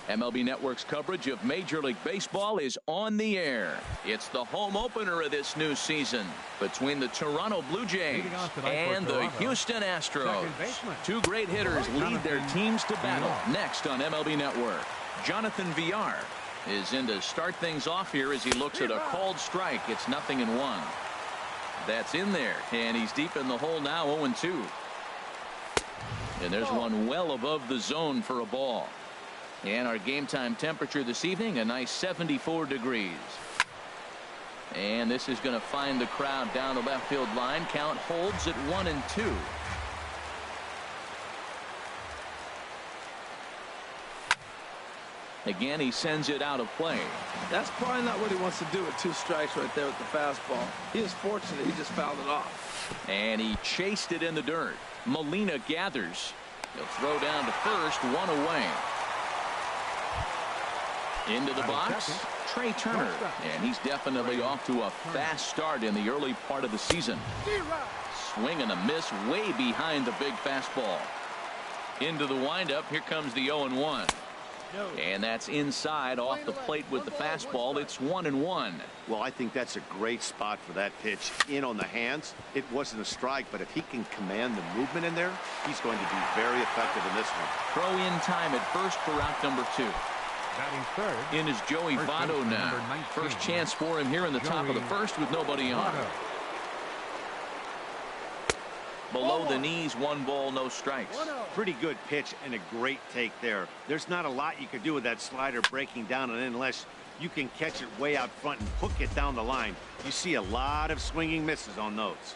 MLB Network's coverage of Major League Baseball is on the air. It's the home opener of this new season between the Toronto Blue Jays and the Houston Astros. Two great hitters lead their teams to battle next on MLB Network. Jonathan Villar is in to start things off here as he looks at a called strike. It's 0-1. That's in there, and he's deep in the hole now, 0-2. And there's one well above the zone for a ball. And our game time temperature this evening, a nice 74 degrees. And this is going to find the crowd down the left field line. Count holds at 1-2. Again, he sends it out of play. That's probably not what he wants to do with 2 strikes right there with the fastball. He is fortunate he just fouled it off. And he chased it in the dirt. Molina gathers. He'll throw down to first, 1 away. Into the box, Trey Turner, and he's definitely off to a fast start in the early part of the season. Swing and a miss way behind the big fastball. Into the windup, here comes the 0-1. And that's inside off the plate with the fastball. It's 1-1. Well, I think that's a great spot for that pitch in on the hands. It wasn't a strike, but if he can command the movement in there, he's going to be very effective in this one. Throw in time at first for out number 2. In is Joey Votto now. First chance for him here in the top of the first with nobody on. Below the knees, 1 ball, no strikes. Pretty good pitch and a great take there. There's not a lot you could do with that slider breaking down and in unless you can catch it way out front and hook it down the line. You see a lot of swinging misses on those.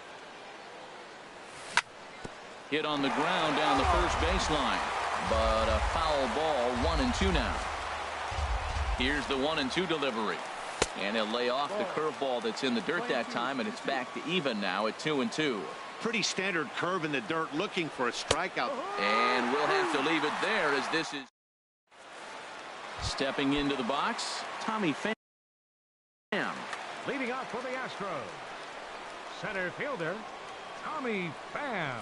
Hit on the ground down the first baseline, but a foul ball, 1-2 now. Here's the 1-2 delivery, and he'll lay off the curveball that's in the dirt that time, and it's back to even now at 2-2. Pretty standard curve in the dirt, looking for a strikeout. And we'll have to leave it there as this is stepping into the box. Tommy Pham. Leading off for the Astros, center fielder Tommy Pham.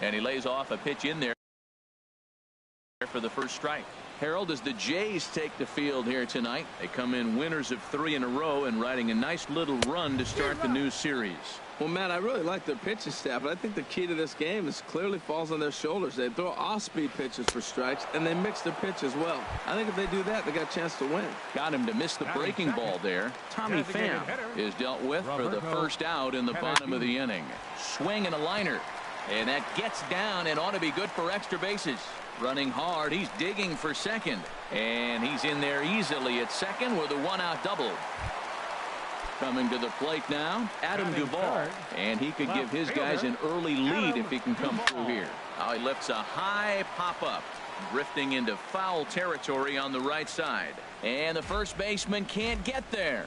And he lays off a pitch in there for the first strike. Harold, as the Jays take the field here tonight, they come in winners of 3 in a row and riding a nice little run to start the new series. Well, Matt, I really like their pitching staff, but I think the key to this game is clearly falls on their shoulders. They throw off-speed pitches for strikes, and they mix their pitch as well. I think if they do that, they got a chance to win. Got him to miss the breaking ball there. Tommy Pham is dealt with for the first out in the bottom of the inning. Swing and a liner, and that gets down and ought to be good for extra bases. Running hard, he's digging for second, and he's in there easily at second with a 1-out double. Coming to the plate now, Adam Duvall, and he could give his guys an early lead if he can come through here. Now he lifts a high pop-up, drifting into foul territory on the right side, and the first baseman can't get there.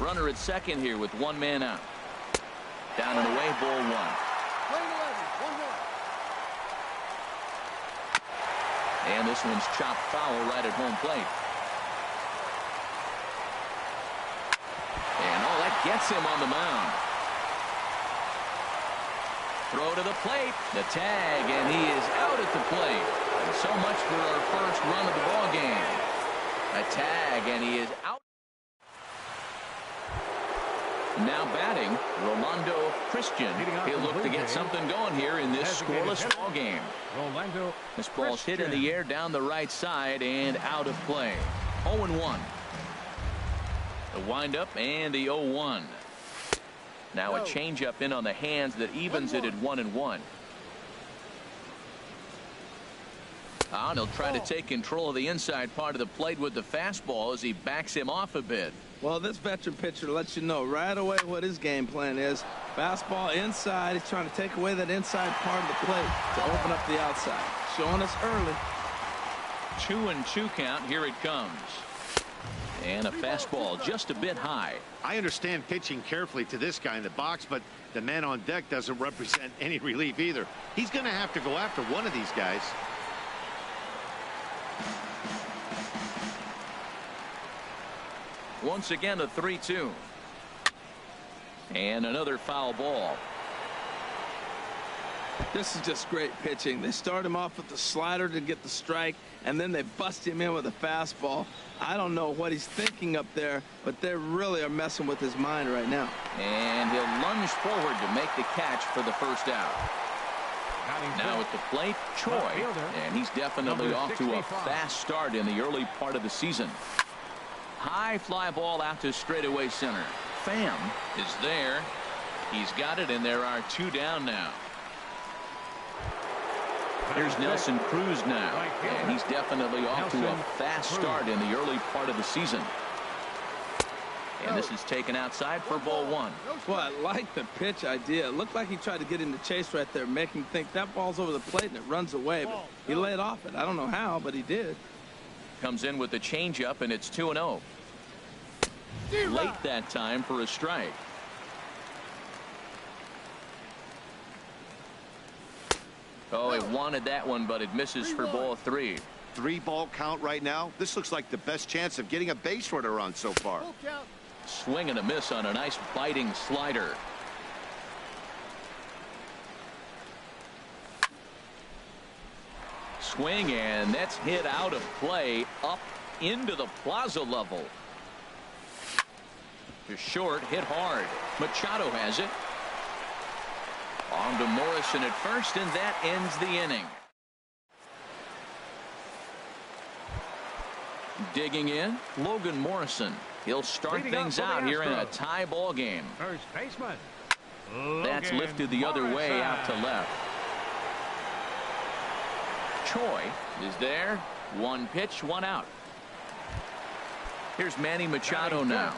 Runner at second here with 1 man out. Down and away, ball 1. And this one's chopped foul right at home plate. And oh, that gets him on the mound. Throw to the plate. The tag, and he is out at the plate. And so much for our first run of the ball game. A tag, and he is out. Now batting, Rolando Christian. He'll look to get something going here in this scoreless ball game. This ball's hit in the air down the right side and out of play. 0-1. The windup and the 0-1. Now a changeup in on the hands that evens it at 1-1. And he'll try to take control of the inside part of the plate with the fastball as he backs him off a bit. Well, this veteran pitcher lets you know right away what his game plan is. Fastball inside. He's trying to take away that inside part of the plate to open up the outside. Showing us early. 2-2 count. Here it comes. And a fastball just a bit high. I understand pitching carefully to this guy in the box, but the man on deck doesn't represent any relief either. He's going to have to go after one of these guys. Once again, a 3-2. And another foul ball. This is just great pitching. They start him off with the slider to get the strike, and then they bust him in with a fastball. I don't know what he's thinking up there, but they really are messing with his mind right now. And he'll lunge forward to make the catch for the first out. Now at the plate, Choi, and he's definitely off to a fast start in the early part of the season. High fly ball out to straightaway center. Pham is there. He's got it, and there are 2 down now. Here's Nelson Cruz now, and he's definitely off to a fast start in the early part of the season. And this is taken outside for ball 1. Well, I like the pitch idea. It looked like he tried to get into chase right there, make him think that ball's over the plate and it runs away, but he laid off it. I don't know how, but he did. Comes in with the changeup, and it's 2-0. Late that time for a strike. Oh, he wanted that one, but it misses for ball 3. 3-ball count right now. This looks like the best chance of getting a base runner on so far. Swing and a miss on a nice biting slider. Swing, and that's hit out of play up into the plaza level. To short, hit hard. Machado has it. On to Morrison at first, and that ends the inning. Digging in, Logan Morrison. He'll start things out here in a tie ball game. First baseman. That's lifted the other way out to left. Choi is there. 1 pitch, 1 out. Here's Machado now.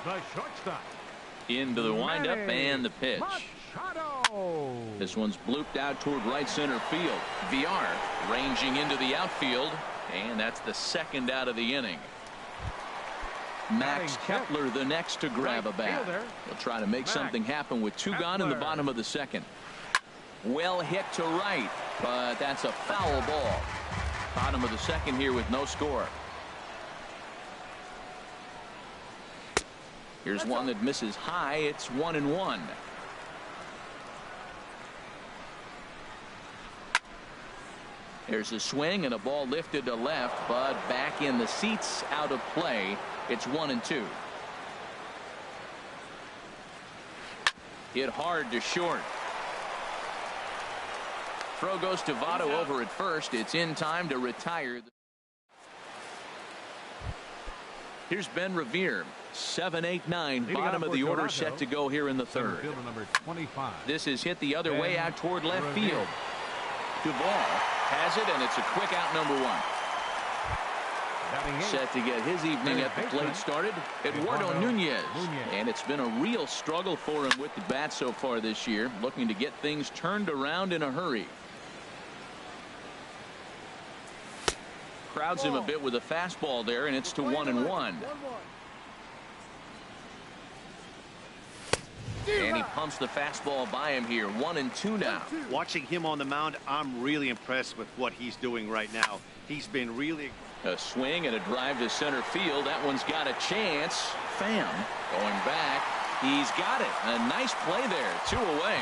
The shortstop. Into the windup and the pitch. Machado. This one's blooped out toward right center field. VR ranging into the outfield, and that's the 2nd out of the inning. Max Kepler the next to grab a bat. He'll try to make something happen with 2 gone in the bottom of the 2nd. Well hit to right, but that's a foul ball. Bottom of the 2nd here with no score. Here's one that misses high. It's 1-1. There's a swing and a ball lifted to left, but back in the seats, out of play. It's 1-2. Hit hard to short. Throw goes to Votto over at first. It's in time to retire. Here's Ben Revere. 7, 8, 9. Bottom of the order set to go here in the 3rd. Number 25. This is hit the other way out toward left field. Duvall has it, and it's a quick out, number 1. Set to get his evening at the plate started, Eduardo Nunez. And it's been a real struggle for him with the bat so far this year, looking to get things turned around in a hurry. Crowds him a bit with a fastball there, and it's to 1-1. And he pumps the fastball by him here. 1-2 now. Watching him on the mound, I'm really impressed with what he's doing right now. He's been really... A swing and a drive to center field. That one's got a chance. Pham going back. He's got it. A nice play there. 2 away.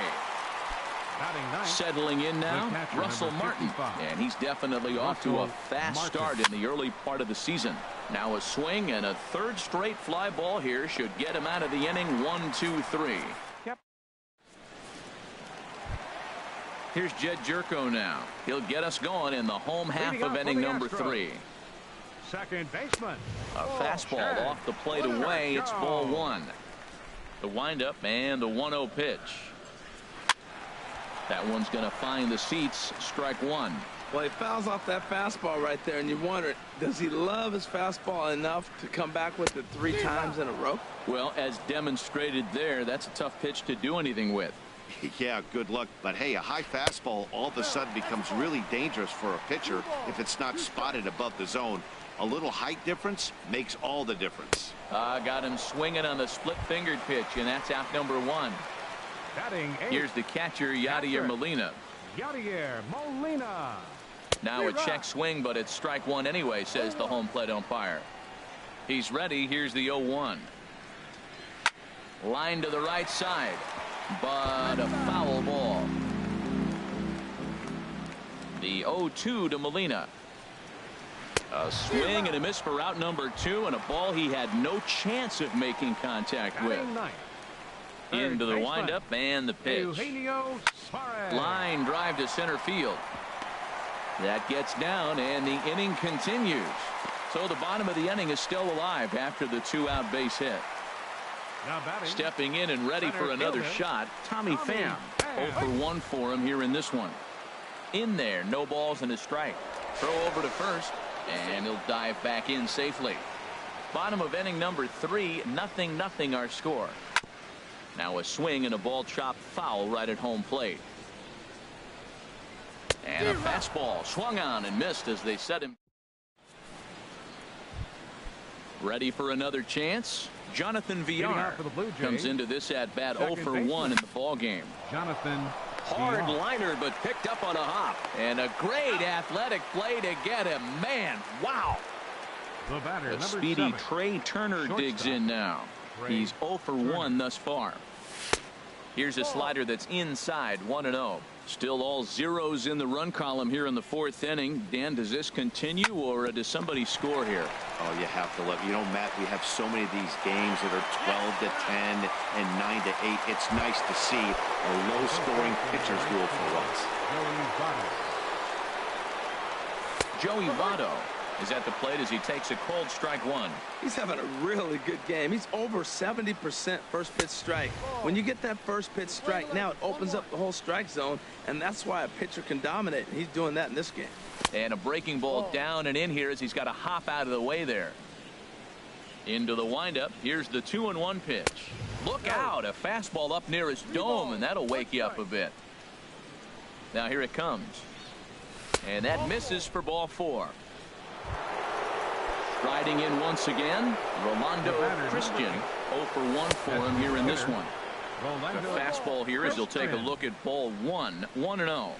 Settling in now, Russell Martin. And he's definitely off to a fast start in the early part of the season. Now a swing and a 3rd straight fly ball here should get him out of the inning. 1-2-3. Here's Jed Jerko now. He'll get us going in the home half of inning number 3. Second baseman. A fastball off the plate away. It's ball 1. The windup and the 1-0 pitch. That one's going to find the seats. Strike 1. Well, he fouls off that fastball right there, and you wonder, does he love his fastball enough to come back with it 3 times in a row? Well, as demonstrated there, that's a tough pitch to do anything with. Yeah, good luck. But hey, a high fastball all of a sudden becomes really dangerous for a pitcher if it's not spotted above the zone. A little height difference makes all the difference. Got him swinging on the split-fingered pitch, and that's out number 1. Here's the catcher, Yadier Molina. Yadier Molina. Now a check swing, but it's strike 1 anyway, says the home plate umpire. He's ready. Here's the 0-1. Line to the right side, but a foul ball. The 0-2 to Molina. A swing and a miss for out number 2, and a ball he had no chance of making contact with. Into the windup and the pitch. Line drive to center field. That gets down, and the inning continues. So the bottom of the inning is still alive after the 2-out base hit. Stepping in and ready for another shot, Tommy Pham. 0 for 1 for him here in this one. In there, no balls and a strike. Throw over to first, and he'll dive back in safely. Bottom of inning number 3, 0-0 our score. Now a swing and a ball chopped foul right at home plate. And a fastball swung on and missed as they set him. Ready for another chance. Jonathan Villar comes into this at bat 0 for 1 in the ball game. Jonathan. Hard liner, but picked up on a hop. And a great athletic play to get him. Man, wow. The batter, The speedy Trey Turner digs in now. He's 0 for 1 thus far. Here's a slider that's inside, 1-0. Still all zeros in the run column here in the 4th inning. Dan, does this continue, or does somebody score here? Oh, you have to look. You know, Matt, we have so many of these games that are 12-10 and 9-8. It's nice to see a low-scoring pitcher's duel for once. Joey Votto is at the plate as he takes a cold strike 1. He's having a really good game. He's over 70% first pitch strike. When you get that first pitch strike, now it opens up the whole strike zone, and that's why a pitcher can dominate. And he's doing that in this game. And a breaking ball down and in here as he's got to hop out of the way there. Into the windup. Here's the 2-1 pitch. Look out, a fastball up near his dome, and that'll wake you up a bit. Now here it comes. And that misses for ball 4. Riding in once again, Rolando Christian. 0 for 1 for him here in this one. The fastball here as he'll take a look at ball 1, 1-0.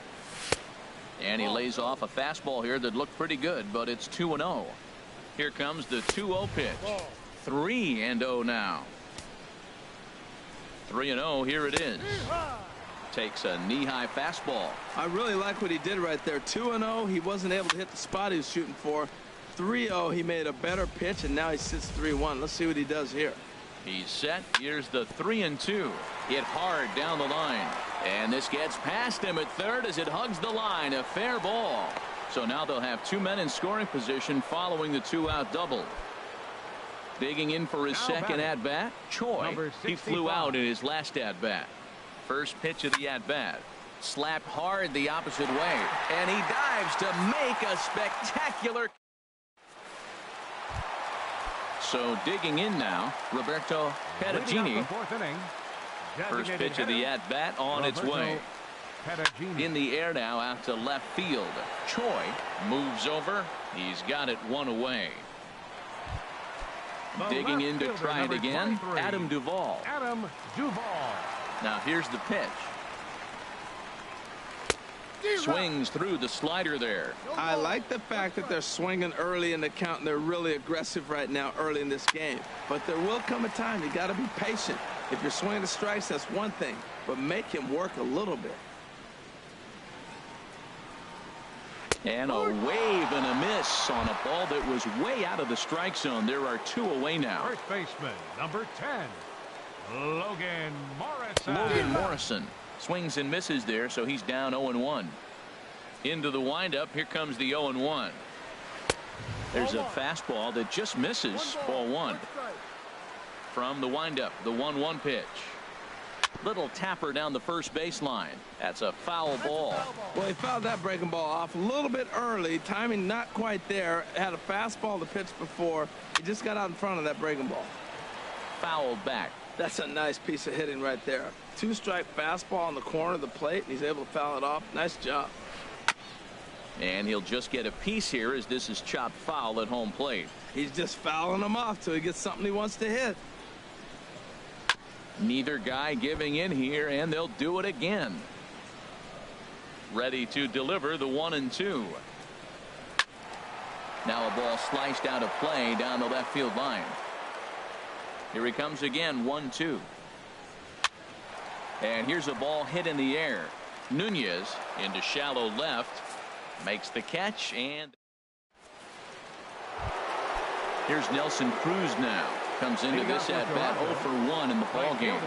And he lays off a fastball here that looked pretty good, but it's 2-0. Here comes the 2-0 pitch. 3-0 now. 3-0, here it is. Takes a knee-high fastball. I really like what he did right there. 2-0, he wasn't able to hit the spot he was shooting for. 3-0, he made a better pitch, and now he sits 3-1. Let's see what he does here. He's set. Here's the 3-2. Hit hard down the line. And this gets past him at third as it hugs the line. A fair ball. So now they'll have 2 men in scoring position following the 2-out double. Digging in for his second at-bat, Choi. He flew out in his last at-bat. First pitch of the at-bat. Slapped hard the opposite way. And he dives to make a spectacular. So digging in now, Roberto Perugini. First pitch of the at-bat on its way. In the air now out to left field. Choi moves over. He's got it 1 away. Digging in to try it again, Adam Duvall. Now here's the pitch. Swings through the slider there. I like the fact that they're swinging early in the count, and they're really aggressive right now early in this game. But there will come a time you got to be patient. If you're swinging the strikes, that's one thing, but make him work a little bit. And a wave and a miss on a ball that was way out of the strike zone. There are 2 away now. First baseman, number 10, Logan Morrison. Logan Morrison swings and misses there, so he's down 0-1. Into the windup. Here comes the 0-1. There's a fastball that just misses. Ball 1. From the windup, the 1-1 pitch. Little tapper down the first baseline. That's a foul ball. Well, he fouled that breaking ball off a little bit early. Timing not quite there. Had a fastball to pitch before. He just got out in front of that breaking ball. Fouled back. That's a nice piece of hitting right there. 2-strike fastball on the corner of the plate, and he's able to foul it off. Nice job. And he'll just get a piece here as this is chopped foul at home plate. He's just fouling them off till he gets something he wants to hit. Neither guy giving in here, and they'll do it again. Ready to deliver the 1-2. Now a ball sliced out of play down the left field line. Here he comes again, 1-2. And here's a ball hit in the air. Nunez into shallow left. Makes the catch, and here's Nelson Cruz now. Comes into this at bat 0 for 1 in the ball game.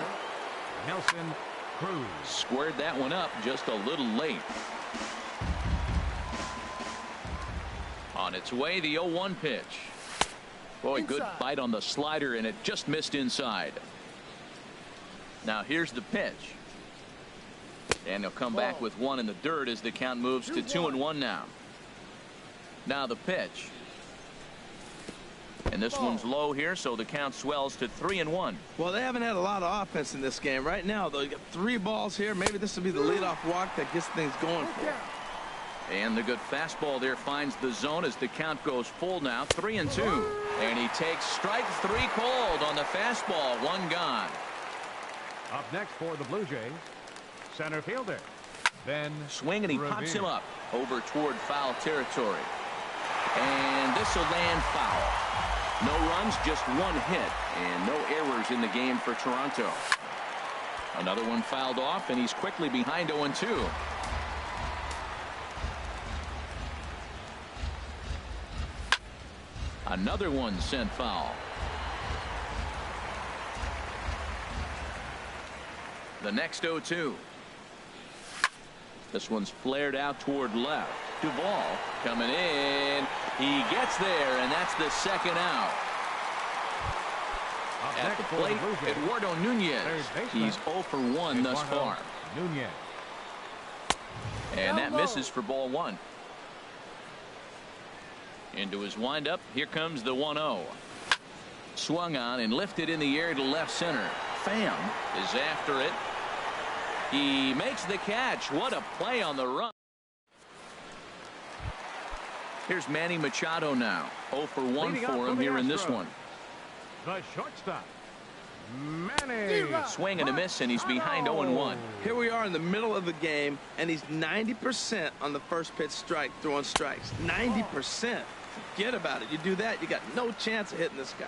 Nelson Cruz squared that one up just a little late. On its way, the 0-1 pitch. Boy, good bite on the slider, and it just missed inside. Now here's the pitch. And he'll come back with one in the dirt as the count moves to 2-1 now. Now the pitch. And this one's low here, so the count swells to 3-1. Well, they haven't had a lot of offense in this game. Right now, though, you got 3 balls here. Maybe this will be the leadoff walk that gets things going for them. And the good fastball there finds the zone as the count goes full now, 3-2. And he takes strike 3 cold on the fastball, 1 gone. Up next for the Blue Jays, center fielder Ben swing, and he Revere. pops him up over toward foul territory. And this will land foul. No runs, just 1 hit, and no errors in the game for Toronto. Another one fouled off, and he's quickly behind 0-2. Another one sent foul. The next 0-2. This one's flared out toward left. Duvall coming in. He gets there, and that's the 2nd out. At the plate, Eduardo Nunez. He's 0 for 1 thus far. Nunez. And that misses for ball 1. Into his windup. Here comes the 1-0. Swung on and lifted in the air to left center. Pham is after it. He makes the catch. What a play on the run. Here's Manny Machado now. 0 for 1 for him here in this one. The shortstop, Manny. Swing and a miss, and he's behind 0-1. Here we are in the middle of the game, and he's 90% on the first pitch strike, throwing strikes. 90%. Forget about it. You do that, you got no chance of hitting this guy.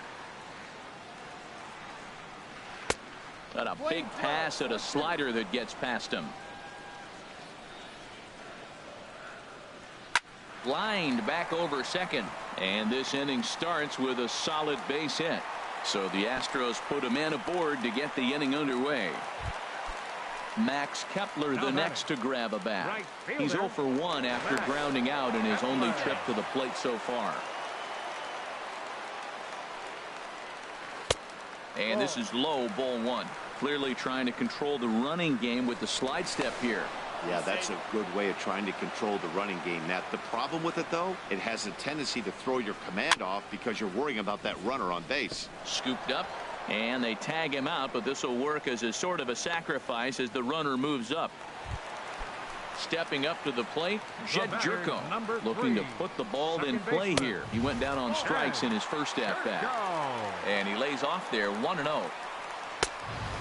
Got a big pass at a slider that gets past him. Lined back over second, and this inning starts with a solid base hit. So the Astros put a man aboard to get the inning underway. Max Kepler the next to grab a bat. He's 0 for 1 after grounding out in his only trip to the plate so far. And this is low, ball 1. Clearly trying to control the running game with the slide step here. Yeah, that's a good way of trying to control the running game, Matt. The problem with it, though, it has a tendency to throw your command off because you're worrying about that runner on base. Scooped up, and they tag him out, but this will work as a sort of a sacrifice as the runner moves up. Stepping up to the plate, Jed Jerko looking to put the ball in play here. He went down on strikes in his first at-bat. And he lays off there, 1-0.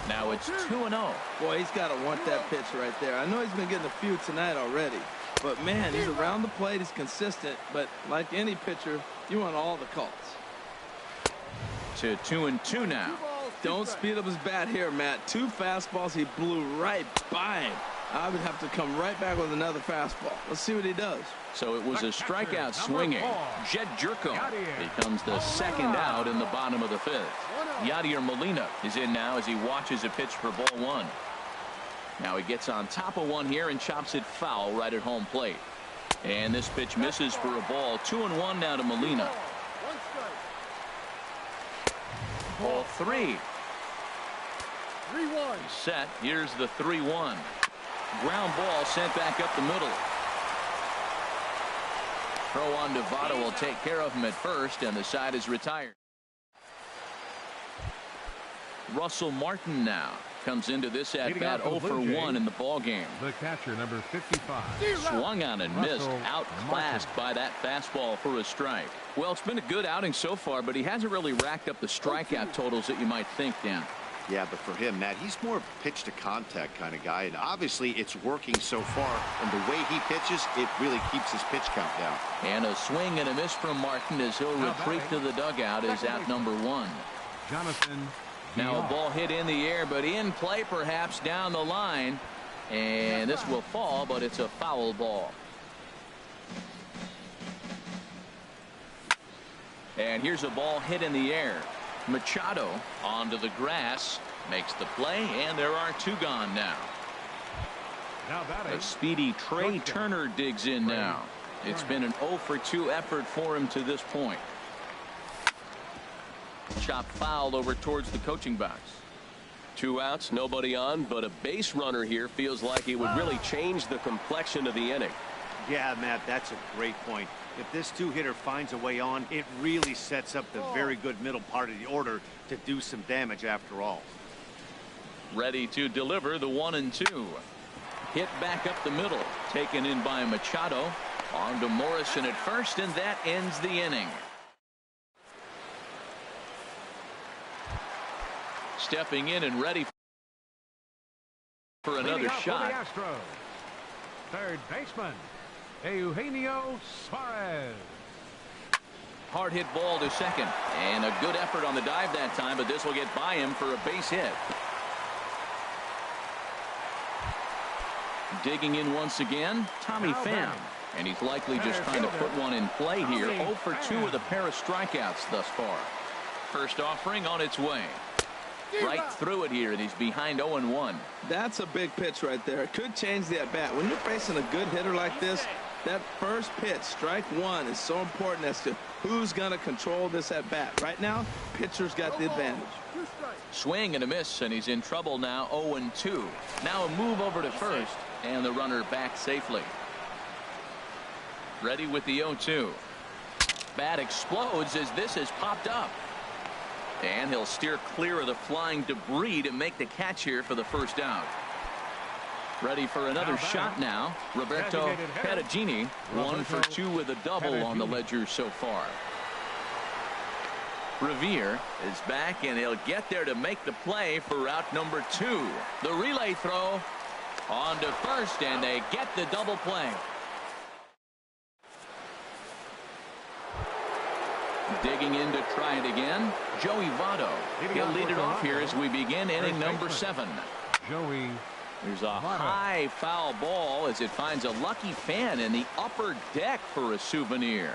Now it's 2-0. Boy, he's got to want that pitch right there. I know he's been getting a few tonight already, but man, he's around the plate, he's consistent, but like any pitcher, you want all the calls. To 2-2 now. Don't speed up his bat here, Matt. 2 fastballs, he blew right by him. I would have to come right back with another fastball. Let's see what he does. So it was a strikeout swinging. Jed Jerko becomes the 2nd out in the bottom of the 5th. Yadier Molina is in now as he watches a pitch for ball 1. Now he gets on top of one here and chops it foul right at home plate. And this pitch misses for a ball. 2-1 now to Molina. Ball 3. 3-1. Set. Here's the 3-1. Ground ball sent back up the middle. Throw on Devado will take care of him at first, and the side is retired. Russell Martin now comes into this at bat 0 for 1 in the ball game. The catcher, number 55. Swung on and missed, outclassed by that fastball for a strike. Well, it's been a good outing so far, but he hasn't really racked up the strikeout totals that you might think, Dan. Yeah, but for him, Matt, he's more of a pitch to contact kind of guy, and obviously it's working so far, and the way he pitches, it really keeps his pitch count down. And a swing and a miss from Martin as he'll retreat to the dugout as out number 1. Jonathan. Now a ball hit in the air, but in play perhaps down the line, and this will fall, but it's a foul ball. And here's a ball hit in the air. Machado onto the grass, makes the play, and there are two gone now. A speedy Trey Turner digs in now. It's been an 0 for 2 effort for him to this point. Chop foul over towards the coaching box. 2 outs, nobody on, but a base runner here feels like it would really change the complexion of the inning. Yeah, Matt, that's a great point. If this two-hitter finds a way on, it really sets up the very good middle part of the order to do some damage after all. Ready to deliver the 1-2. Hit back up the middle, taken in by Machado. On to Morrison at first, and that ends the inning. Stepping in and ready for another shot. For the Astros, third baseman, Eugenio Suarez. Hard hit ball to second, and a good effort on the dive that time, but this will get by him for a base hit. Digging in once again, Tommy Pham, and he's likely just trying to put one in play here. 0 for 2 with a pair of strikeouts thus far. First offering on its way. Right through it here, and he's behind 0-1. That's a big pitch right there. It could change the at-bat. When you're facing a good hitter like this, that first pitch, strike one, is so important as to who's going to control this at-bat. Right now, pitcher's got the advantage. Swing and a miss, and he's in trouble now. 0-2. Now a move over to first, and the runner back safely. Ready with the 0-2. Bat explodes as this has popped up. And he'll steer clear of the flying debris to make the catch here for the first out. Ready for another shot now. Roberto Perugini, 1 for 2 with a double on the ledger so far. Revere is back, and he'll get there to make the play for out number 2. The relay throw on to first, and they get the double play. Digging in to try it again, Joey Votto. He'll lead it off here as we begin inning number 7. Joey. There's a high foul ball as it finds a lucky fan in the upper deck for a souvenir.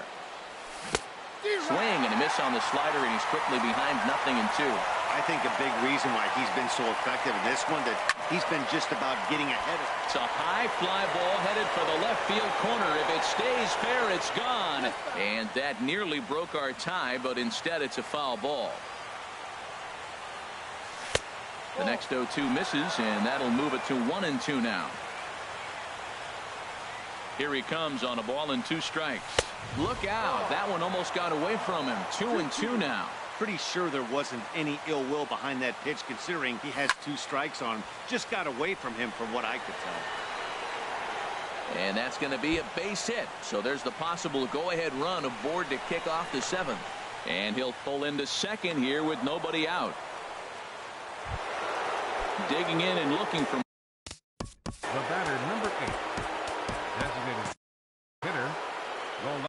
Swing and a miss on the slider, and he's quickly behind 0-2. I think a big reason why he's been so effective in this one, that he's been just about getting ahead of it. It's a high fly ball headed for the left field corner. If it stays fair, it's gone. And that nearly broke our tie, but instead it's a foul ball. The next 0-2 misses, and that'll move it to 1-2 now. Here he comes on a ball and 2 strikes. Look out. That one almost got away from him. 2-2 now. Pretty sure there wasn't any ill will behind that pitch, considering he has 2 strikes on him. Just got away from him from what I could tell. And that's going to be a base hit. So there's the possible go-ahead run aboard to kick off the 7th. And he'll pull into second here with nobody out. Digging in and looking for The batter, number 8. Designated hitter. Roll up.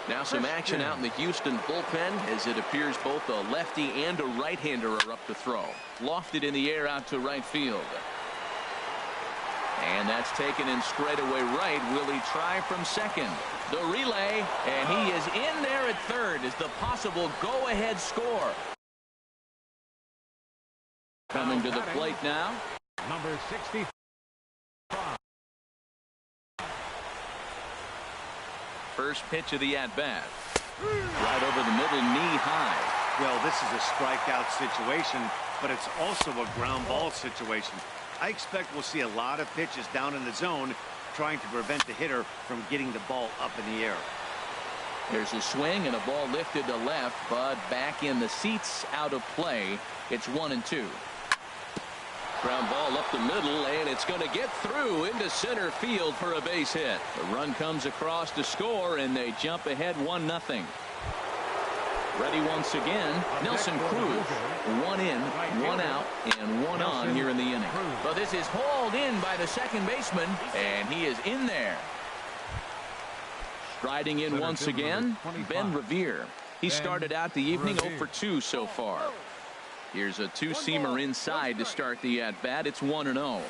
Now some action out in the Houston bullpen, as it appears both a lefty and a right-hander are up to throw. Lofted in the air out to right field. And that's taken in straightaway right. Will he try from second? The relay, and he is in there at third as the possible go-ahead score. Coming to the plate now. Number 65. First pitch of the at-bat. Right over the middle, knee high. Well, this is a strikeout situation, but it's also a ground ball situation. I expect we'll see a lot of pitches down in the zone, trying to prevent the hitter from getting the ball up in the air. There's a swing and a ball lifted to left, but back in the seats, out of play. It's 1-2. Ground ball up the middle, and it's going to get through into center field for a base hit. The run comes across to score, and they jump ahead 1-0. Ready once again, Nelson Cruz. 1 in, 1 out, and 1 on here in the inning. But this is hauled in by the second baseman, and he is in there. Striding in once again, Ben Revere. He started out the evening 0 for 2 so far. Here's a 2-seamer inside to start the at-bat. It's 1-0.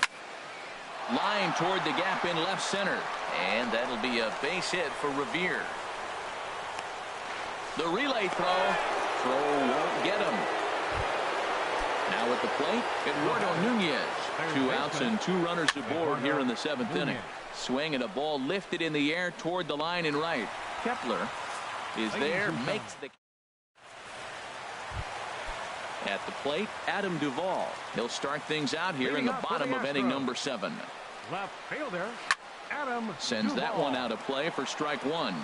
Line toward the gap in left center. And that'll be a base hit for Revere. The relay throw. Throw won't get him. Now at the plate, Eduardo Nunez. 2 outs and 2 runners aboard here in the 7th inning. Swing and a ball lifted in the air toward the line in right. Kepler is there, makes the... At the plate, Adam Duvall. He'll start things out here in the bottom of inning number 7. Left fielder, Adam sends Duvall. That one out of play for strike 1.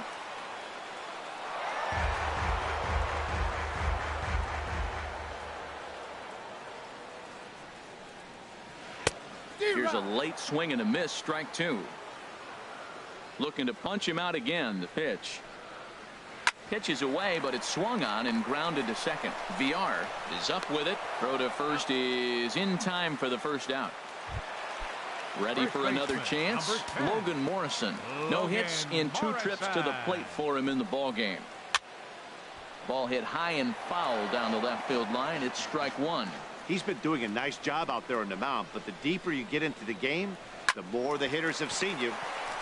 Here's a late swing and a miss, strike 2. Looking to punch him out again. The pitch. Pitches away, but it's swung on and grounded to second. VR is up with it. Throw to first is in time for the first out. Ready for another chance. Logan Morrison. No hits in 2 trips to the plate for him in the ball game. Ball hit high and foul down the left field line. It's strike 1. He's been doing a nice job out there on the mound, but the deeper you get into the game, the more the hitters have seen you.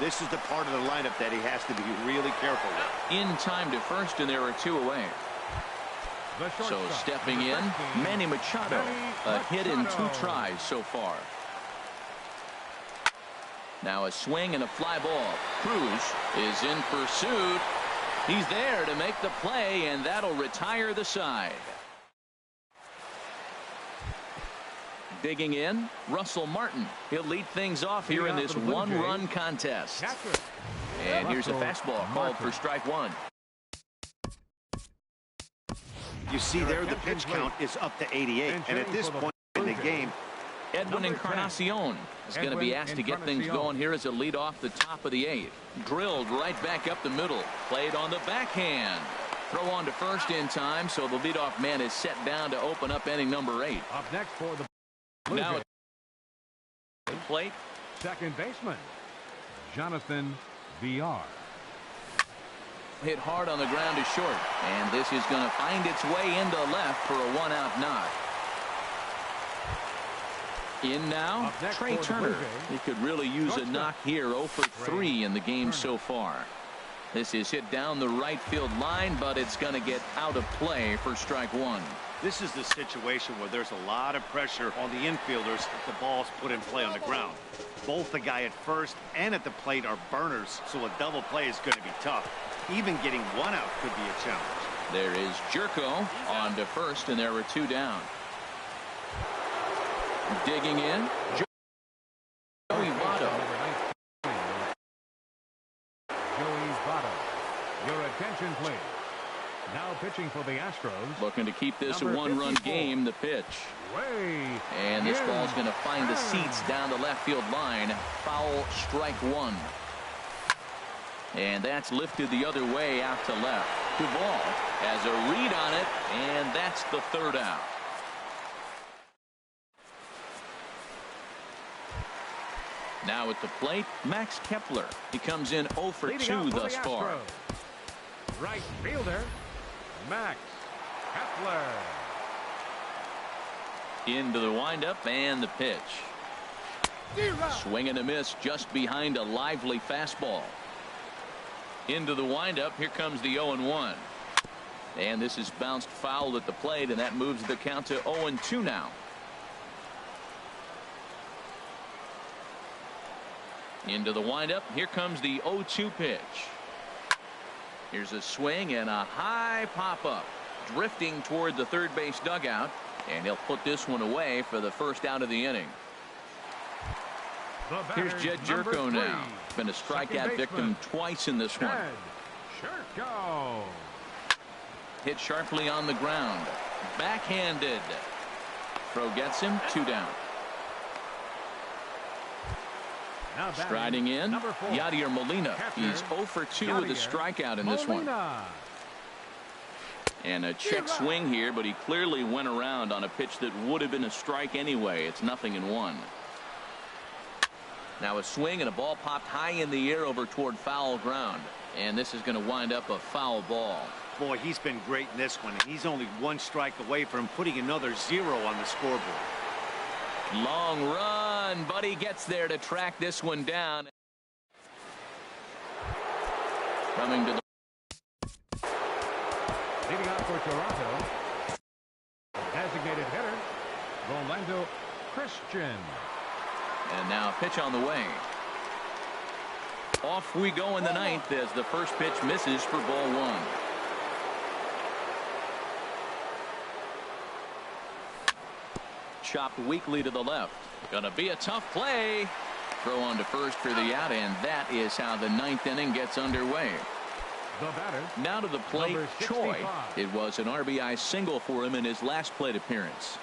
This is the part of the lineup that he has to be really careful with. In time to first, and there are 2 away. So stepping in, Manny Machado. A hit in 2 tries so far. Now a swing and a fly ball. Cruz is in pursuit. He's there to make the play, and that'll retire the side. Digging in, Russell Martin. He'll lead things off here in this 1-run contest. And here's a fastball called for strike 1. You see there, the pitch count is up to 88. And at this point in the game, Edwin Encarnacion is going to be asked to get things going here as a lead off the top of the 8th. Drilled right back up the middle. Played on the backhand. Throw on to first in time, so the leadoff man is set down to open up inning number 8. Up next for the now at the plate, second baseman Jonathan VR. Hit hard on the ground to short, and this is going to find its way into left for a 1-out knock. In now, Trey Turner. He could really use a knock here. 0 for 3 in the game so far. This is hit down the right field line, but it's going to get out of play for strike 1. This is the situation where there's a lot of pressure on the infielders if the ball's put in play on the ground. Both the guy at first and at the plate are burners, so a double play is going to be tough. Even getting 1 out could be a challenge. There is Jerko on to first, and there were 2 down. Digging in, Joey Votto. Joey Votto. Your attention, please. Now pitching for the Astros. Looking to keep this a 1-run game. The pitch. And this ball's going to find the seats down the left field line. Foul, strike 1. And that's lifted the other way out to left. Duvall has a read on it, and that's the 3rd out. Now at the plate, Max Kepler. He comes in 0 for 2 thus far. Right fielder, Max Kepler. Into the windup and the pitch. Swing and a miss just behind a lively fastball. Into the windup. Here comes the 0-1. And this is bounced foul at the plate, and that moves the count to 0-2 now. Into the windup. Here comes the 0-2 pitch. Here's a swing and a high pop-up. Drifting toward the third base dugout. And he'll put this one away for the first out of the inning. Here's Jed Jerko now. Been a strikeout victim twice in this one. Hit sharply on the ground. Backhanded. Throw gets him. 2 down. Striding in, Yadier Molina. He's 0 for 2 with a strikeout in this one. And a check swing here, but he clearly went around on a pitch that would have been a strike anyway. It's 0-1. Now a swing and a ball popped high in the air over toward foul ground. And this is going to wind up a foul ball. Boy, he's been great in this one. And he's only 1 strike away from putting another 0 on the scoreboard. Long run, but he gets there to track this one down. Coming to the Leading out for Toronto, designated hitter, Rolando Christian. And now a pitch on the way. Off we go in the ninth as the first pitch misses for ball one. Chopped weakly to the left. Gonna be a tough play. Throw on to first for the out, and that is how the ninth inning gets underway. The batter, now to the plate, Choi. 65. It was an RBI single for him in his last plate appearance.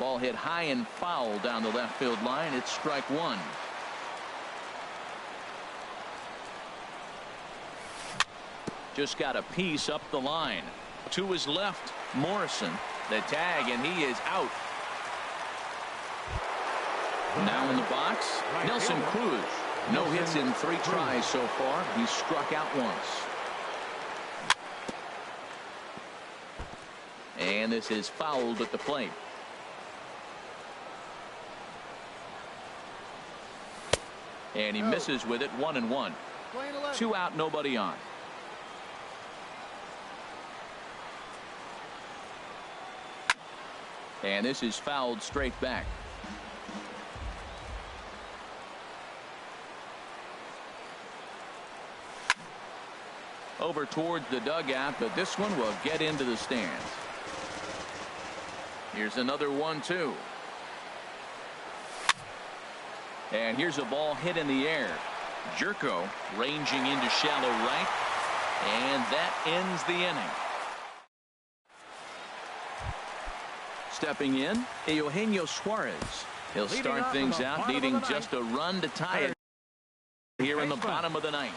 Ball hit high and foul down the left field line. It's strike one. Just got a piece up the line. To his left, Morrison. The tag, and he is out. Now in the box, Nelson Cruz. No hits in 3 tries so far. He's struck out once. And this is fouled at the plate. And he misses with it. 1-1. 2 out, nobody on. And this is fouled straight back. Over towards the dugout, but this one will get into the stands. Here's another 1-2. And here's a ball hit in the air. Jerko ranging into shallow right. And that ends the inning. Stepping in, Eugenio Suarez. He'll start things out needing just a run to tie it here in the bottom of the ninth.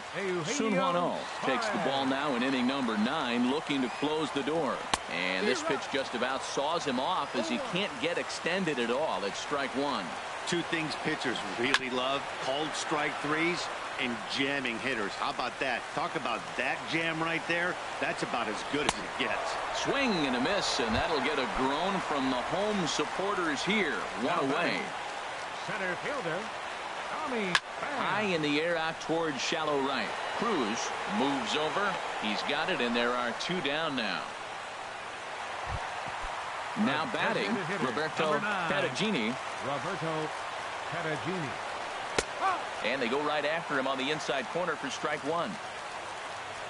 Sun Hwan-Oh takes the ball now in inning number 9, looking to close the door. And this pitch just about saws him off as he can't get extended at all. It's strike one. 2 things pitchers really love: called strike threes and jamming hitters. How about that? Talk about that jam right there. That's about as good as it gets. Swing and a miss, and that'll get a groan from the home supporters here. One away. Center fielder, Tommy. High in the air out towards shallow right. Cruz moves over. He's got it, and there are 2 down now. Now batting, Roberto Perugini. Roberto Perugini. And they go right after him on the inside corner for strike one.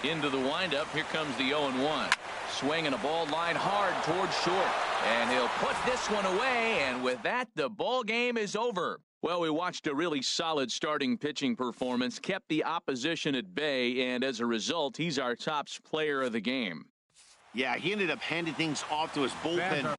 Into the windup. Here comes the 0-1. Swing and a ball line hard towards short. And he'll put this one away. And with that, the ball game is over. Well, we watched a really solid starting pitching performance, kept the opposition at bay, and as a result, he's our top player of the game. Yeah, he ended up handing things off to his bullpen.